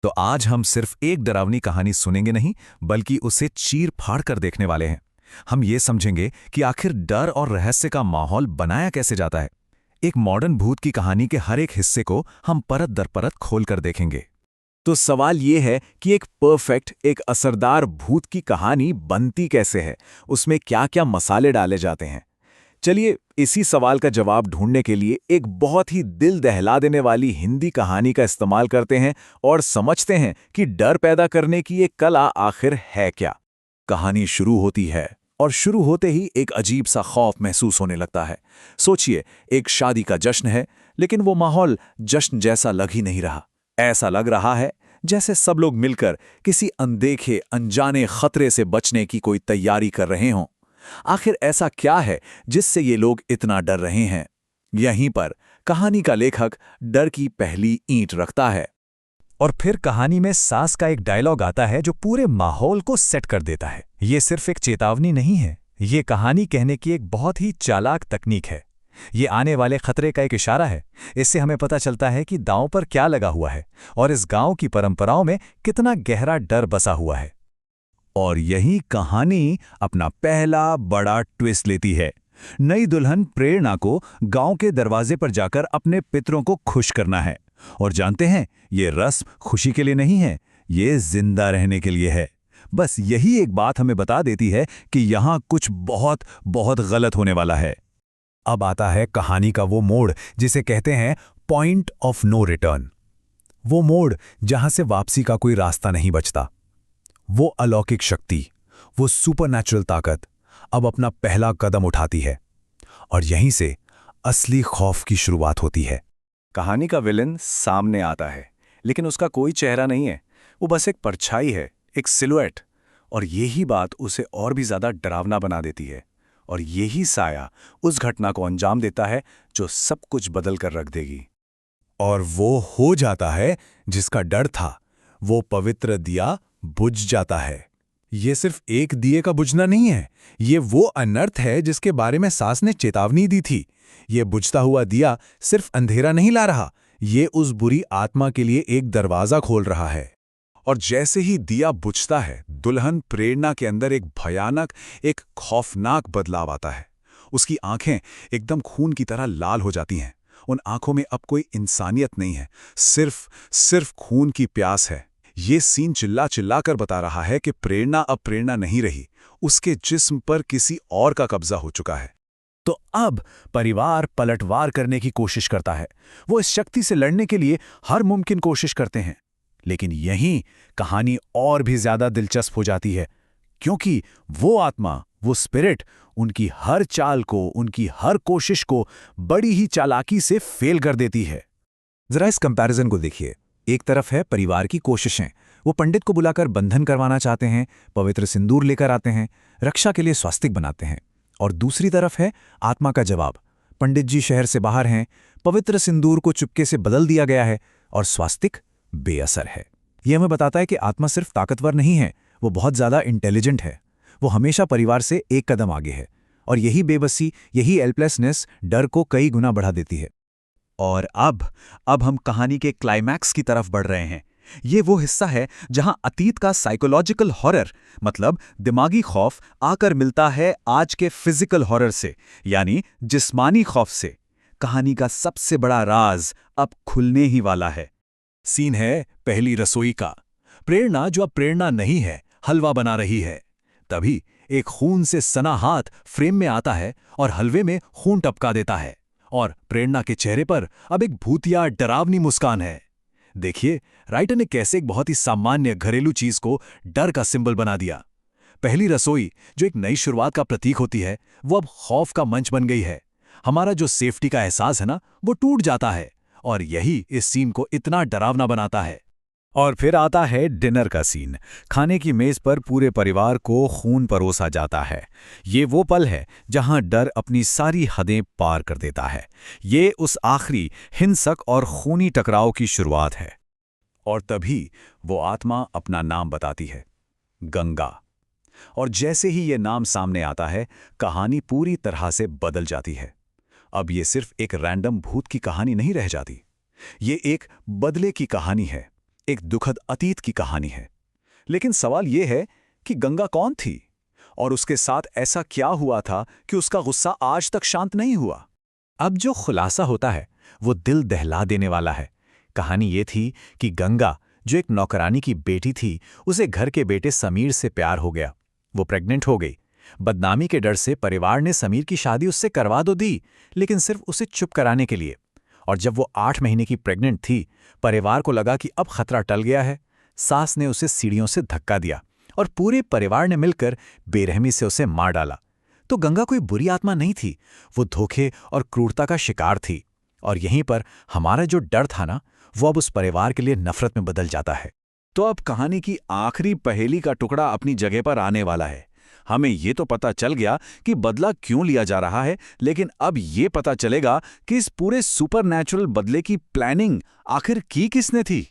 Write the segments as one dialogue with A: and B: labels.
A: तो आज हम सिर्फ एक डरावनी कहानी सुनेंगे नहीं, बल्कि उसे चीर फाड़ कर देखने वाले हैं। हम ये समझेंगे कि आखिर डर और रहस्य का माहौल बनाया कैसे जाता है। एक मॉडर्न भूत की कहानी के हर एक हिस्से को हम परत दर परत खोल कर देखेंगे।
B: तो सवाल ये है कि एक परफेक्ट, एक असरदार भूत की कहानी बनती कैसे है, उसमें क्या क्या मसाले डाले जाते हैं। चलिए इसी सवाल का जवाब ढूंढने के लिए एक बहुत ही दिल दहला देने वाली हिंदी कहानी का इस्तेमाल करते हैं और समझते हैं कि डर पैदा करने की ये कला आखिर है क्या। कहानी शुरू होती है और शुरू होते ही एक अजीब सा खौफ महसूस होने लगता है। सोचिए, एक शादी का जश्न है, लेकिन वो माहौल जश्न जैसा लग ही नहीं रहा। ऐसा लग रहा है जैसे सब लोग मिलकर किसी अनदेखे अनजाने खतरे से बचने की कोई तैयारी कर रहे हों। आखिर ऐसा क्या है जिससे ये लोग इतना डर रहे हैं? यहीं पर कहानी का लेखक डर की पहली ईंट रखता है।
A: और फिर कहानी में सास का एक डायलॉग आता है जो पूरे माहौल को सेट कर देता है। ये सिर्फ एक चेतावनी नहीं है, ये कहानी कहने की एक बहुत ही चालाक तकनीक है। ये आने वाले खतरे का एक इशारा है। इससे हमें पता चलता है कि दांव पर क्या लगा हुआ है और इस गांव की परंपराओं में कितना गहरा डर बसा हुआ है।
B: और यही कहानी अपना पहला बड़ा ट्विस्ट लेती है। नई दुल्हन प्रेरणा को गांव के दरवाजे पर जाकर अपने पितरों को खुश करना है। और जानते हैं, ये रस्म खुशी के लिए नहीं है, ये जिंदा रहने के लिए है। बस यही एक बात हमें बता देती है कि यहां कुछ बहुत बहुत गलत होने वाला है।
A: अब आता है कहानी का वो मोड़ जिसे कहते हैं पॉइंट ऑफ नो रिटर्न। वो मोड़ जहां से वापसी का कोई रास्ता नहीं बचता। वो अलौकिक शक्ति, वो सुपरनैचुरल ताकत अब अपना पहला कदम उठाती है और यहीं से असली खौफ की शुरुआत होती है।
B: कहानी का विलन सामने आता है, लेकिन उसका कोई चेहरा नहीं है। वो बस एक परछाई है, एक सिलुएट। और यही बात उसे और भी ज्यादा डरावना बना देती है। और यही साया उस घटना को अंजाम देता है जो सब कुछ बदल कर रख देगी।
A: और वो हो जाता है जिसका डर था। वो पवित्र दिया बुझ जाता है। ये सिर्फ एक दिए का बुझना नहीं है, ये वो अनर्थ है जिसके बारे में सास ने चेतावनी दी थी। ये बुझता हुआ दिया सिर्फ अंधेरा नहीं ला रहा, ये उस बुरी आत्मा के लिए एक दरवाजा खोल रहा है।
B: और जैसे ही दिया बुझता है, दुल्हन प्रेरणा के अंदर एक भयानक, एक खौफनाक बदलाव आता है। उसकी आंखें एकदम खून की तरह लाल हो जाती हैं। उन आंखों में अब कोई इंसानियत नहीं है, सिर्फ खून की प्यास है। ये सीन चिल्ला चिल्ला कर बता रहा है कि प्रेरणा अब प्रेरणा नहीं रही, उसके जिस्म पर किसी और का कब्जा हो चुका है।
A: तो अब परिवार पलटवार करने की कोशिश करता है। वो इस शक्ति से लड़ने के लिए हर मुमकिन कोशिश करते हैं। लेकिन यहीं कहानी और भी ज्यादा दिलचस्प हो जाती है, क्योंकि वो आत्मा, वो स्पिरिट, उनकी हर चाल को, उनकी हर कोशिश को बड़ी ही चालाकी से फेल कर देती है। जरा इस कंपैरिजन को देखिए। एक तरफ है परिवार की कोशिशें, वो पंडित को बुलाकर बंधन करवाना चाहते हैं, पवित्र सिंदूर लेकर आते हैं, रक्षा के लिए स्वास्तिक बनाते हैं। और दूसरी तरफ है आत्मा का जवाब। पंडित जी शहर से बाहर हैं, पवित्र सिंदूर को चुपके से बदल दिया गया है और स्वास्तिक बेअसर है। यह हमें बताता है कि आत्मा सिर्फ ताकतवर नहीं है, वो बहुत ज्यादा इंटेलिजेंट है। वो हमेशा परिवार से एक कदम आगे है। और यही बेबसी, यही हेल्पलेसनेस डर को कई गुना बढ़ा देती है।
B: और अब हम कहानी के क्लाइमैक्स की तरफ बढ़ रहे हैं। ये वो हिस्सा है जहां अतीत का साइकोलॉजिकल हॉरर, मतलब दिमागी खौफ, आकर मिलता है आज के फिजिकल हॉरर से, यानी जिस्मानी खौफ से। कहानी का सबसे बड़ा राज अब खुलने ही वाला है।
A: सीन है पहली रसोई का। प्रेरणा, जो अब प्रेरणा नहीं है, हलवा बना रही है। तभी एक खून से सना हाथ फ्रेम में आता है और हलवे में खून टपका देता है। और प्रेरणा के चेहरे पर अब एक भूतिया डरावनी मुस्कान है। देखिए, राइटर ने कैसे एक बहुत ही सामान्य घरेलू चीज को डर का सिंबल बना दिया। पहली रसोई, जो एक नई शुरुआत का प्रतीक होती है, वो अब खौफ का मंच बन गई है। हमारा जो सेफ्टी का एहसास है ना, वो टूट जाता है। और यही इस सीन को इतना डरावना बनाता है। और फिर आता है डिनर का सीन। खाने की मेज पर पूरे परिवार को खून परोसा जाता है। ये वो पल है जहां डर अपनी सारी हदें पार कर देता है। ये उस आखिरी हिंसक और खूनी टकराव की शुरुआत है। और तभी वो आत्मा अपना नाम बताती है, गंगा। और जैसे ही ये नाम सामने आता है, कहानी पूरी तरह से बदल जाती है। अब ये सिर्फ एक रैंडम भूत की कहानी नहीं रह जाती। ये एक बदले की कहानी है, एक दुखद अतीत की कहानी है। लेकिन सवाल यह है कि गंगा कौन थी और उसके साथ ऐसा क्या हुआ था कि उसका गुस्सा आज तक शांत नहीं हुआ। अब जो खुलासा होता है वो दिल दहला देने वाला है। कहानी ये थी कि गंगा, जो एक नौकरानी की बेटी थी, उसे घर के बेटे समीर से प्यार हो गया। वो प्रेग्नेंट हो गई। बदनामी के डर से परिवार ने समीर की शादी उससे करवा तो दी, लेकिन सिर्फ उसे चुप कराने के लिए। और जब वो 8 महीने की प्रेग्नेंट थी, परिवार को लगा कि अब खतरा टल गया है। सास ने उसे सीढ़ियों से धक्का दिया और पूरे परिवार ने मिलकर बेरहमी से उसे मार डाला। तो गंगा कोई बुरी आत्मा नहीं थी, वो धोखे और क्रूरता का शिकार थी। और यहीं पर हमारा जो डर था ना, वो अब उस परिवार के लिए नफरत में बदल जाता है। तो अब कहानी की आखिरी पहेली का टुकड़ा अपनी जगह पर आने वाला है। हमें ये तो पता चल गया कि बदला क्यों लिया जा रहा है, लेकिन अब ये पता चलेगा कि इस पूरे सुपरनैचुरल बदले की प्लानिंग आखिर की किसने थी।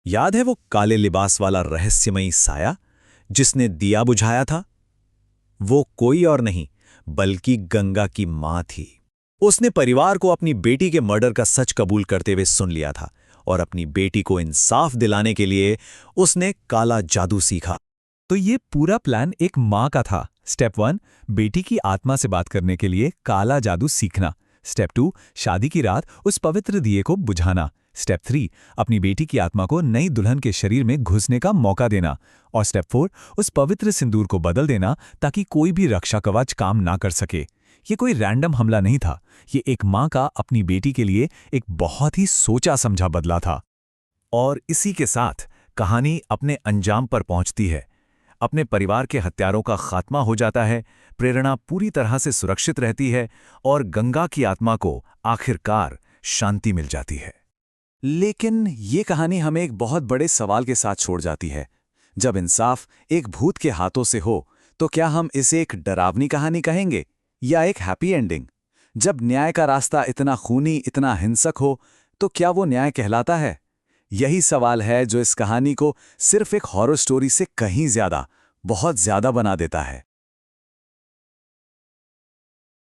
A: याद है वो काले लिबास वाला रहस्यमयी साया जिसने दिया बुझाया था? वो कोई और नहीं बल्कि गंगा की मां थी। उसने परिवार को अपनी बेटी के मर्डर का सच कबूल करते हुए सुन लिया था और अपनी बेटी को इंसाफ दिलाने के लिए उसने काला जादू सीखा। तो ये पूरा प्लान एक माँ का था। स्टेप 1, बेटी की आत्मा से बात करने के लिए काला जादू सीखना। स्टेप 2, शादी की रात उस पवित्र दिए को बुझाना। स्टेप 3, अपनी बेटी की आत्मा को नई दुल्हन के शरीर में घुसने का मौका देना। और स्टेप 4, उस पवित्र सिंदूर को बदल देना ताकि कोई भी रक्षा कवच काम ना कर सके। ये कोई रैंडम हमला नहीं था, ये एक माँ का अपनी बेटी के लिए एक बहुत ही सोचा समझा बदला था। और इसी के साथ कहानी अपने अंजाम पर पहुंचती है। अपने परिवार के हत्यारों का खात्मा हो जाता है, प्रेरणा पूरी तरह से सुरक्षित रहती है और गंगा की आत्मा को आखिरकार शांति मिल जाती है। लेकिन ये कहानी हमें एक बहुत बड़े सवाल के साथ छोड़ जाती है। जब इंसाफ एक भूत के हाथों से हो, तो क्या हम इसे एक डरावनी कहानी कहेंगे या एक हैप्पी एंडिंग? जब न्याय का रास्ता इतना खूनी, इतना हिंसक हो, तो क्या वो न्याय कहलाता है? यही सवाल है जो इस कहानी को सिर्फ एक हॉरर स्टोरी से कहीं ज्यादा, बहुत ज्यादा बना देता है।